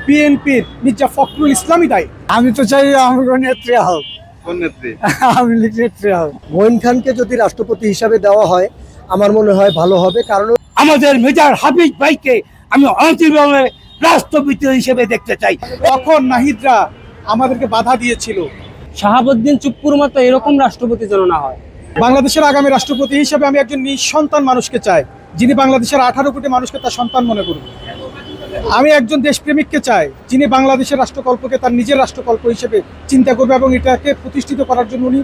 বিএনপির মির্জা ফখরুল ইসলামই দায়ী। আমি তো চাই আমার নেত্রী হোক। কোন নেত্রী? আমি নেত্রী হোক। মঈন খানকে যদি রাষ্ট্রপতি হিসাবে দেওয়া হয় আমার মনে হয় ভালো হবে, কারণ আমাদের মেজর হাবিব ভাইকে আমি অন্তিমভাবে রাষ্ট্রপতি হিসেবে দেখতে চাই। তখন নাহিদরা আমাদেরকে বাধা দিয়েছিল। শাহাবুদ্দিন চুপ্পুর মতো এরকম রাষ্ট্রপতি যেন না হয়। বাংলাদেশের আগামী রাষ্ট্রপতি হিসেবে আমি একজন নিঃসন্তান মানুষকে চাই, যিনি বাংলাদেশের 18 কোটি মানুষকে তার সন্তান মনে করবে। আমি একজন দেশপ্রেমিককে চাই, যিনি বাংলাদেশের রাষ্ট্রকল্পকে তার নিজের রাষ্ট্রকল্প হিসেবে চিন্তা করবে এবং এটাকে প্রতিষ্ঠিত করার জন্য উনি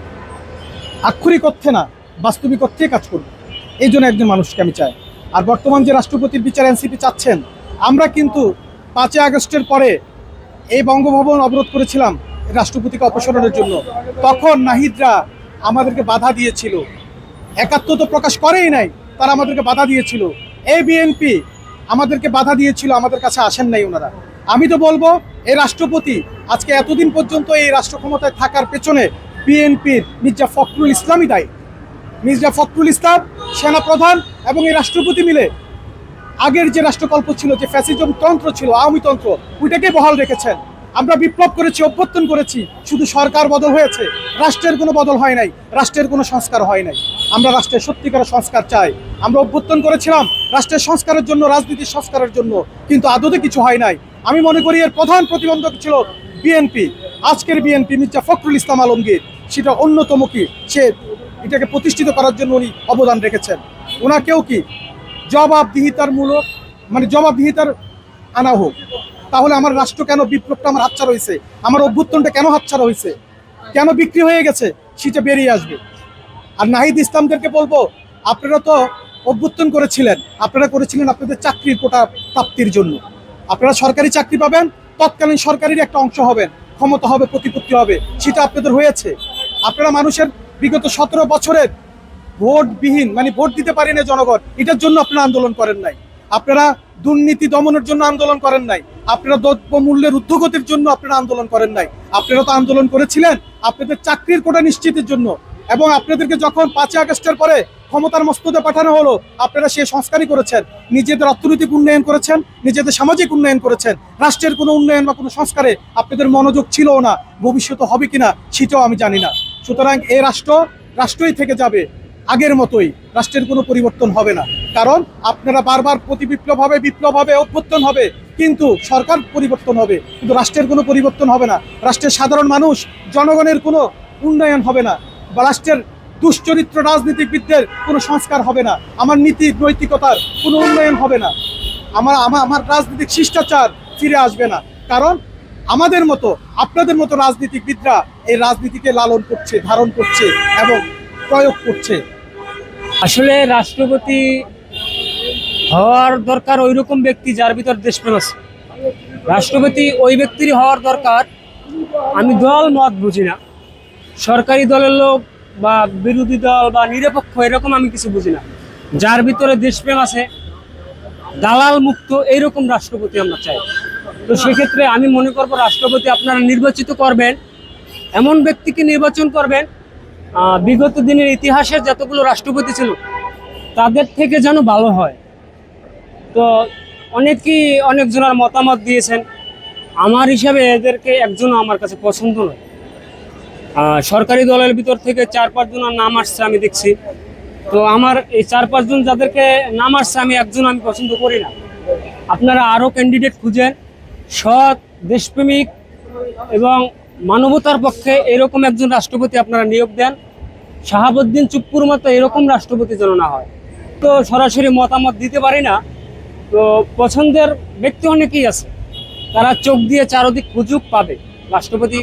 আক্ষরিক অর্থে না বাস্তবিক অর্থে কাজ করবে। এই জন্য একজন মানুষকে আমি চাই। আর বর্তমান যে রাষ্ট্রপতির বিচার এনসিপি চাচ্ছেন, আমরা কিন্তু 5 আগস্টের পরে এই বঙ্গভবন অবরোধ করেছিলাম রাষ্ট্রপতিকে অপসারণের জন্য। তখন নাহিদরা আমাদেরকে বাধা দিয়েছিল, একাত্মতা প্রকাশ করেই নাই, তারা আমাদেরকে বাধা দিয়েছিল। এই বিএনপি আমাদেরকে বাধা দিয়েছিল, আমাদের কাছে আসেন নাই ওনারা। আমি তো বলবো এই রাষ্ট্রপতি আজকে এতদিন পর্যন্ত এই রাষ্ট্র ক্ষমতায় থাকার পেছনে বিএনপির মির্জা ফখরুল ইসলামই দায়ী। মির্জা ফখরুল ইসলাম, সেনাপ্রধান এবং এই রাষ্ট্রপতি মিলে আগের যে রাষ্ট্রকল্প ছিল, যে ফ্যাসিজম তন্ত্র ছিল, আওয়ামী তন্ত্র, ওইটাকে বহাল রেখেছেন। আমরা বিপ্লব করেছি, অভ্যর্থন করেছি, শুধু সরকার বদল হয়েছে, রাষ্ট্রের কোনো বদল হয় নাই, রাষ্ট্রের কোনো সংস্কার হয় নাই। আমরা রাষ্ট্রের সত্যিকার সংস্কার চাই। আমরা অভ্যর্থন করেছিলাম রাষ্ট্রের সংস্কারের জন্য, রাজনীতির সংস্কারের জন্য, কিন্তু আদতে কিছু হয় নাই। আমি মনে করি এর প্রধান প্রতিবন্ধক ছিল বিএনপি। আজকের বিএনপি মির্জা ফখরুল ইসলাম আলমগীর সেটা অন্যতম, কি সে এটাকে প্রতিষ্ঠিত করার জন্য উনি অবদান রেখেছেন। ওনাকেও কি জবাবদিহিতার মূলক জবাবদিহিতার আনা হোক। তাহলে আমার রাষ্ট্র কেন, বিপ্লবটা আমার হাতছাড়া হয়েছে, আমার অভ্যুত্থানটা কেন হাতছাড়া হয়েছে, কেন বিক্রি হয়ে গেছে, সেটা বেরিয়ে আসবে। আর নাহিদ ইসলামদেরকে বলবো, আপনারা তো অভ্যুত্থান করেছিলেন, আপনারা করেছিলেন আপনাদের চাকরির কোটা প্রাপ্তির জন্য। আপনারা সরকারি চাকরি পাবেন, তৎকালীন সরকারের একটা অংশ হবেন, ক্ষমতা হবে, প্রতিপত্তি হবে, সেটা আপনাদের হয়েছে। আপনারা মানুষের বিগত 17 বছরের ভোটবিহীন, ভোট দিতে পারি না জনগণ, এটার জন্য আপনারা আন্দোলন করেন নাই। আপনারা দুর্নীতি দমনের জন্য আন্দোলন করেন নাই। আপনারা দ্রব্যমূল্যের ঊর্ধ্বগতির জন্য আপনারা আন্দোলন করেন নাই। আপনারা তো আন্দোলন করেছিলেন আপনাদের চাকরির কোটা নিশ্চিতের জন্য। এবং আপনাদেরকে যখন 5 আগস্টের পরে ক্ষমতার মস্তদে পাঠানো হলো, আপনারা সেই সংস্কারই করেছেন, নিজেদের অর্থনৈতিক উন্নয়ন করেছেন, নিজেদের সামাজিক উন্নয়ন করেছেন। রাষ্ট্রের কোনো উন্নয়ন বা কোনো সংস্কারে আপনাদের মনোযোগ ছিলও না, ভবিষ্যতে হবে কিনা সেটাও আমি জানি না। সুতরাং এই রাষ্ট্রই থেকে যাবে আগের মতোই, রাষ্ট্রের কোনো পরিবর্তন হবে না। কারণ আপনারা বারবার বিপ্লব হবে, অভ্যুত্থান হবে, কিন্তু সরকার পরিবর্তন হবে, কিন্তু রাষ্ট্রের কোনো পরিবর্তন হবে না। রাষ্ট্রের সাধারণ মানুষ, জনগণের কোনো উন্নয়ন হবে না, বা রাষ্ট্রের দুশ্চরিত্র রাজনীতিবিদদের কোনো সংস্কার হবে না, আমার নীতি নৈতিকতার কোনো উন্নয়ন হবে না, আমার রাজনৈতিক শিষ্টাচার ফিরে আসবে না। কারণ আমাদের মতো, আপনাদের মতো রাজনীতিবিদরা এই রাজনীতিকে লালন করছে, ধারণ করছে এবং প্রয়োগ করছে। আসলে রাষ্ট্রপতি হওয়ার দরকার ওই রকম ব্যক্তি যার ভিতর দেশপ্রেম আছে। রাষ্ট্রপতি ওই ব্যক্তিরই হওয়ার দরকার। আমি দল মত বুঝি না, সরকারি দলের লোক বা বিরোধী দল বা নিরপেক্ষ এরকম আমি কিছু বুঝি না। যার ভিতরে দেশপ্রেম আছে, দালাল মুক্ত, এইরকম রাষ্ট্রপতি আমরা চাই। তো সেক্ষেত্রে আমি মনে করবো রাষ্ট্রপতি আপনারা নির্বাচিত করবেন, এমন ব্যক্তিকে নির্বাচন করবেন বিগত দিনের ইতিহাসের যতগুলো রাষ্ট্রপতি ছিল তাদের থেকে যেন ভালো হয়। তো অনেকজনের মতামত দিয়েছেন, আমার হিসাবে এদেরকে একজনও আমার কাছে পছন্দ নয়। সরকারি দলের ভিতর থেকে 4-5 জনের নাম আসছে আমি দেখছি। তো আমার এই 4-5 জন যাদেরকে নাম আসছে, আমি একজন আমি পছন্দ করি না। আপনারা আরও ক্যান্ডিডেট খুঁজেন, সৎ, দেশপ্রেমিক এবং মানবতার পক্ষে এরকম একজন রাষ্ট্রপতি আপনারা নিয়োগ দেন। শাহাবুদ্দিন চুপ্পুর মতো এরকম রাষ্ট্রপতি যেন না হয়। তো সরাসরি মতামত দিতে পারি না, তো পছন্দের ব্যক্তি অনেকেই আছে, তারা চোখ দিয়ে চারদিক সুযোগ পাবে। রাষ্ট্রপতি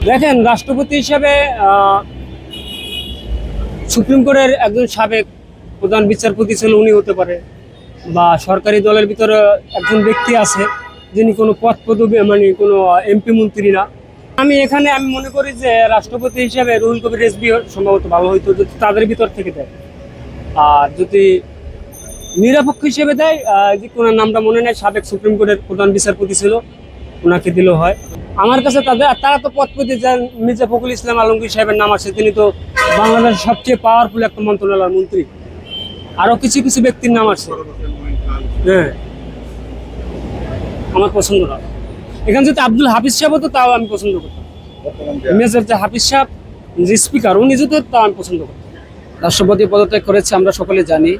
দেখেন, রাষ্ট্রপতি হিসেবে সুপ্রিম কোর্টের একজন সাবেক প্রধান বিচারপতি ছিল, উনি হতে পারে, বা সরকারি দলের ভিতরে একজন ব্যক্তি আছে যিনি কোনো পদ পদবি কোনো এমপি মন্ত্রী না। আমি মনে করি যে রাষ্ট্রপতি হিসেবে রুহুল কবির রিজভী সম্ভবত ভালো হইতো যদি তাদের ভিতর থেকে দেয়। আর যদি নিরপেক্ষ হিসেবে দেয়, যে কোনো নামটা মনে নেই, সাবেক সুপ্রিম কোর্টের প্রধান বিচারপতি ছিল, ওনাকে দিলেও হয়। আমার কাছে তারা তো পদপতি, মির্জা ফখরুল ইসলাম আলমগীর সাহেবের নাম আছে, তিনি তো বাংলাদেশের সবচেয়ে পাওয়ারফুল একটা মন্ত্রণালয়ের মন্ত্রী। আরো কিছু কিছু ব্যক্তির নাম আছে, হ্যাঁ, আমার পছন্দ না। এখানে যদি আব্দুল হাফিজ সাহেব হতো তাও আমি পছন্দ করতাম। মেজর যে হাফিজ সাহেব যে স্পিকার উনি যদি হতো তাও আমি পছন্দ করতাম। রাষ্ট্রপতি পদত্যাগ করেছে আমরা সকলে জানি,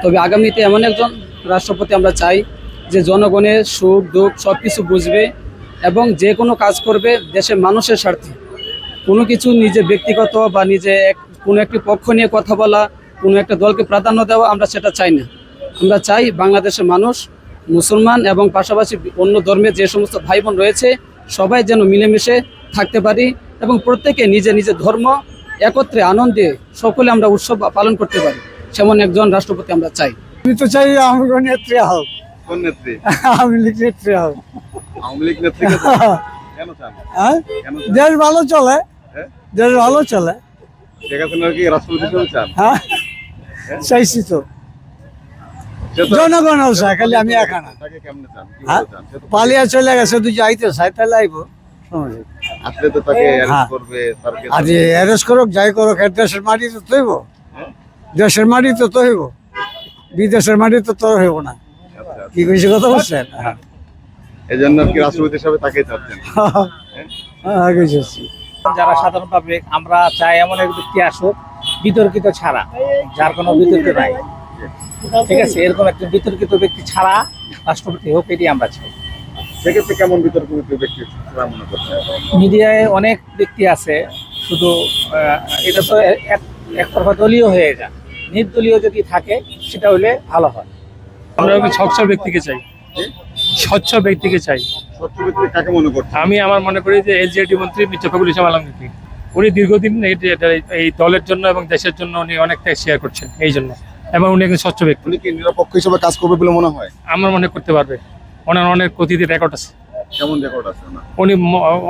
তবে আগামীতে এমন একজন রাষ্ট্রপতি আমরা চাই যে জনগণের সুখ দুঃখ সব কিছু বুঝবে এবং যে কোনো কাজ করবে দেশের মানুষের স্বার্থে। কোনো কিছু নিজে ব্যক্তিগত বা নিজে কোনো একটি পক্ষ নিয়ে কথা বলা, কোনো একটা দলকে প্রাধান্য দেওয়া আমরা সেটা চাই না। আমরা চাই বাংলাদেশের মানুষ মুসলমান এবং পাশাপাশি অন্য ধর্মের যে সমস্ত ভাই বোন রয়েছে সবাই যেন মিলেমিশে থাকতে পারি এবং প্রত্যেকে নিজে নিজের ধর্ম একত্রে আনন্দে সকলে আমরা উৎসব পালন করতে পারি, সেমন একজন রাষ্ট্রপতি আমরা চাই। আমি তো চাই আওয়ামী লীগ নেত্রী হোক। কোন নেত্রী? আওয়ামী লীগ নেত্রী হোক। আওয়ামী লীগ নেত্রীকে চান? কেন চান? হ্যাঁ, কেন চান? দেশ ভালো চলে, হ্যাঁ? দেশ ভালো চলে। শেখ হাসিনা কি রাষ্ট্রপতি হিসেবে চান? হ্যাঁ, চাইছি তো। সে তো- জনগণও চায়, খালি আমি একা না। তাকে কেমনে চান? হ্যাঁ? কিভাবে চান? সে তো পালিয়া চলে গেছে, তুই যাইতে চাই তাহলে আইব। আসলে তো তাকে হ্যাঁ। অ্যারেস্ট করবে, তারকে আজ অ্যারেস্ট করুক, যাই করুক, এর দেশের মাটি তো তৈব, হ্যাঁ? দেশের মাটি তো তৈব, বিদেশের মাটি তো তো হইব না। আচ্ছা, কি বেশি কথা বলছেন? হ্যাঁ, এই জন্য কি রাষ্ট্রপতি হিসাবে তাকে চাচ্ছেন? হ্যাঁ, বুঝেছি। যারা সাধারণ পাবলিক আমরা চাই এমন এক ব্যক্তি আসুক বিতর্কিত ছাড়া, যার কোনো বিতর্ক নাই, ঠিক আছে, এরকম একটা বিতর্কিত ব্যক্তি ছাড়া রাষ্ট্রপতি হোক, এটি আমরা চাই। সেক্ষেত্রে কেমন বিতর্ক ব্যক্তি আপনারা মনে করছেন? মিডিয়ায় অনেক ব্যক্তি আছে, শুধু এটা তো একতরফা দলীয় হয়ে যায়, নির্দলীয় যদি থাকে সেটা হলে ভালো হয়। আমরা স্বচ্ছ ব্যক্তিকে চাই, স্বচ্ছ ব্যক্তিকে চাই। স্বচ্ছ ব্যক্তি কাকে মনে করছেন? আমি আমার মনে করি যে এলজিআইডি মন্ত্রী মির্জা ফখরুল ইসলাম আলমগীর, উনি দীর্ঘদিন এই দলের জন্য এবং দেশের জন্য উনি অনেক ত্যাগ শেয়ার করছেন, এই জন্য, এবং উনি একজন স্বচ্ছ ব্যক্তি। উনি কি নিরপেক্ষ হিসেবে কাজ করবে বলে মনে হয়? আমার মনে করতে পারবে, ওনার অনেক অতীতের রেকর্ড আছে। কেমন রেকর্ড আছে না? উনি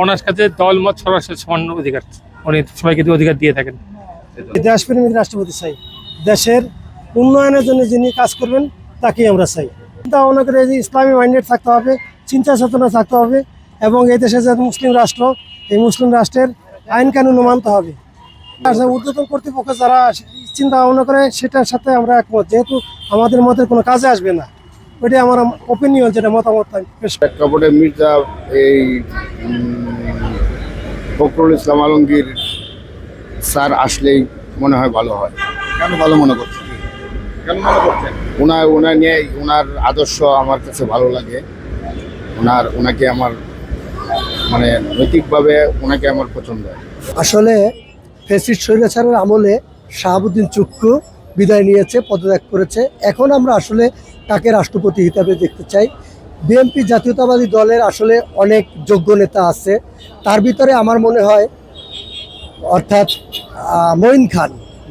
ওনার কাছে দল মত সরাসরি সমান অধিকার, উনি সবাইকে অধিকার দিয়ে থাকেন। দেশপ্রেমিক রাষ্ট্রপতি চাই, দেশের উন্নয়নের জন্য যিনি কাজ করবেন তাকেই আমরা চাই। চিন্তা ভাবনা করে যে ইসলামী মাইন্ডেড থাকতে হবে, চিন্তা চেতনা থাকতে হবে, এবং এই দেশে যে মুসলিম রাষ্ট্র, এই মুসলিম রাষ্ট্রের আইন কানুন মানতে হবে। আর যে ঊর্ধ্বতন কর্তৃপক্ষ যারা চিন্তা ভাবনা করে সেটার সাথে আমরা একমত, যেহেতু আমাদের মতের কোনো কাজে আসবে না, ওইটাই আমার ওপিনিয়ন, যেটা মতামত আমি পেশ করি। প্রেক্ষাপটে মির্জা এই ফখরুল ইসলাম আলমগীর স্যার আসলেই মনে হয় ভালো হয়। কেন ভালো মনে করছেন? কেন মনে করছেন? ওনার নিয়ে ওনার আদর্শ আমার কাছে ভালো লাগে। ওনাকে আমার মানে নৈতিকভাবে ওনাকে আমার পছন্দ হয়। আসলে ফেসিস্ট স্বৈরাচারের আমলে শাহাবুদ্দিন চুক্কু বিদায় নিয়েছে, পদত্যাগ করেছে। এখন আমরা আসলে তাকে রাষ্ট্রপতি হিসেবে দেখতে চাই। বিএনপি জাতীয়তাবাদী দলের আসলে অনেক যোগ্য নেতা আছে, তার ভিতরে আমার মনে হয় অর্থাৎ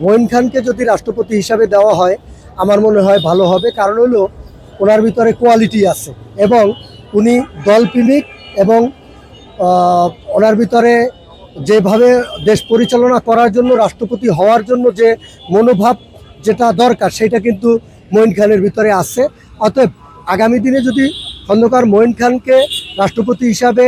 মঈন খানকে যদি রাষ্ট্রপতি হিসাবে দেওয়া হয় আমার মনে হয় ভালো হবে। কারণ হলো ওনার ভিতরে কোয়ালিটি আছে এবং উনি দলপ্রেমিক, এবং ওনার ভিতরে যেভাবে দেশ পরিচালনা করার জন্য, রাষ্ট্রপতি হওয়ার জন্য যে মনোভাব যেটা দরকার সেটা কিন্তু মঈন খানের ভিতরে আছে। অতএব আগামী দিনে যদি খন্দকার মঈন খানকে রাষ্ট্রপতি হিসাবে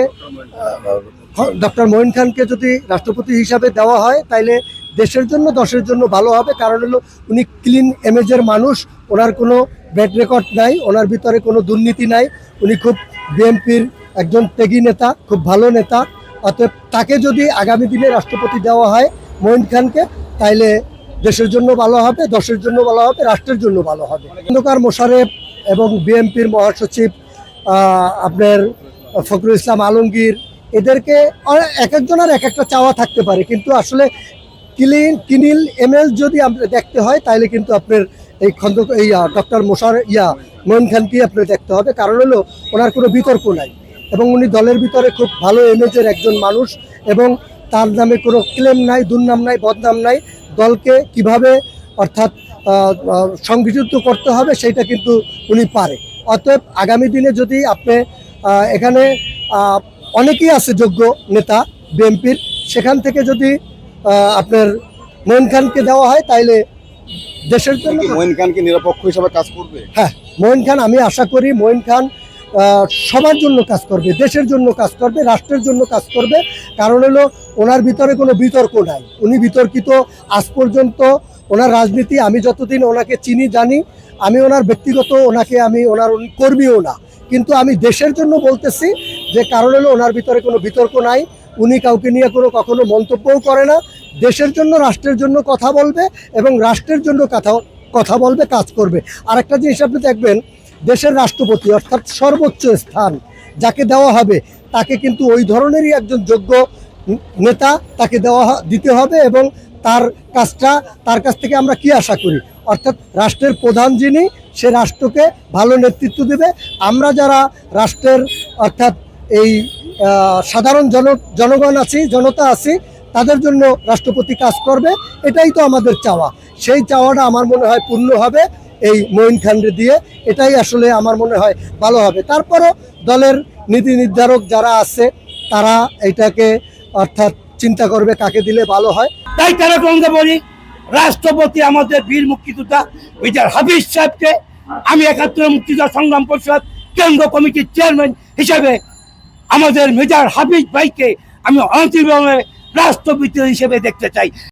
ডক্টর মঈন খানকে যদি রাষ্ট্রপতি হিসাবে দেওয়া হয় তাইলে দেশের জন্য দশের জন্য ভালো হবে। কারণ হলো উনি ক্লিন ইমেজের মানুষ, ওনার কোনো ব্যাড রেকর্ড নাই, ওনার ভিতরে কোনো দুর্নীতি নাই, উনি খুব বিএনপির একজন ত্যাগী নেতা, খুব ভালো নেতা। অতএব তাকে যদি আগামী দিনে রাষ্ট্রপতি দেওয়া হয় মঈন খানকে, তাইলে দেশের জন্য ভালো হবে, দশের জন্য ভালো হবে, রাষ্ট্রের জন্য ভালো হবে। খন্দকার মোশাররফ এবং বিএনপির মহাসচিব আপনার ফখরুল ইসলাম আলমগীর, এদেরকে এক একজনের এক একটা চাওয়া থাকতে পারে, কিন্তু আসলে কিনিল এমএল যদি আমরা দেখতে হয় তাহলে কিন্তু আপনার এই ডক্টর মঈন খানকে আপনার দেখতে হবে। কারণ হলো ওনার কোনো বিতর্ক নাই এবং উনি দলের ভিতরে খুব ভালো ইমেজের একজন মানুষ, এবং তার নামে কোনো ক্লেম নাই, দুর্নাম নাই, বদনাম নাই। দলকে কিভাবে অর্থাৎ সংগঠিত করতে হবে সেটা কিন্তু উনি পারে। অতএব আগামী দিনে যদি আপনি এখানে অনেকেই আছে যোগ্য নেতা বিএনপির, সেখান থেকে যদি আপনার মঈন খানকে দেওয়া হয় তাইলে দেশের জন্য। মঈন খান কি নিরপেক্ষ হিসেবে কাজ করবে? হ্যাঁ, মঈন খান, আমি আশা করি মঈন খান সবার জন্য কাজ করবে, দেশের জন্য কাজ করবে, রাষ্ট্রের জন্য কাজ করবে। কারণ হলো ওনার ভিতরে কোনো বিতর্ক নাই, উনি বিতর্কিত আজ পর্যন্ত ওনার রাজনীতি, আমি যতদিন ওনাকে চিনি জানি, আমি ওনার ব্যক্তিগত ওনাকে আমি ওনার কর্মীও না, কিন্তু আমি দেশের জন্য বলতেছি, যে কারণ হলো ওনার ভিতরে কোনো বিতর্ক নাই, উনি কাউকে নিয়ে কখনো মন্তব্যও করে না, দেশের জন্য রাষ্ট্রের জন্য কথা বলবে এবং রাষ্ট্রের জন্য কথা বলবে, কাজ করবে। আর একটা জিনিস আপনি দেখবেন, দেশের রাষ্ট্রপতি অর্থাৎ সর্বোচ্চ স্থান যাকে দেওয়া হবে তাকে কিন্তু ওই ধরনেরই একজন যোগ্য নেতা তাকে দিতে হবে, এবং তার কাছ থেকে আমরা কি আশা করি, অর্থাৎ রাষ্ট্রের প্রধান যিনি, সে রাষ্ট্রকে ভালো নেতৃত্ব দেবে। আমরা যারা রাষ্ট্রের অর্থাৎ এই সাধারণ জনগণ আছি, জনতা আছি, তাদের জন্য রাষ্ট্রপতি কাজ করবে, এটাই তো আমাদের চাওয়া। সেই চাওয়াটা আমার মনে হয় পূর্ণ হবে এই মঈন খানরে দিয়ে, এটাই আসলে আমার মনে হয় ভালো হবে। তারপরও দলের নীতি নির্ধারক যারা আছে তারা এটাকে অর্থাৎ চিন্তা করবে কাকে দিলে ভালো হয়। তাই তারা কংগ্রেস বলি, রাষ্ট্রপতি আমাদের বীর মুক্তিযোদ্ধা মেজর হাফিজ সাহেবকে আমি ৭১ মুক্তিযোদ্ধা সংগ্রাম পরিষদ কেন্দ্র কমিটির চেয়ারম্যান হিসেবে আমাদের মেজর হাফিজ ভাইকে আমি অন্তিমভাবে রাষ্ট্রপতি হিসেবে দেখতে চাই।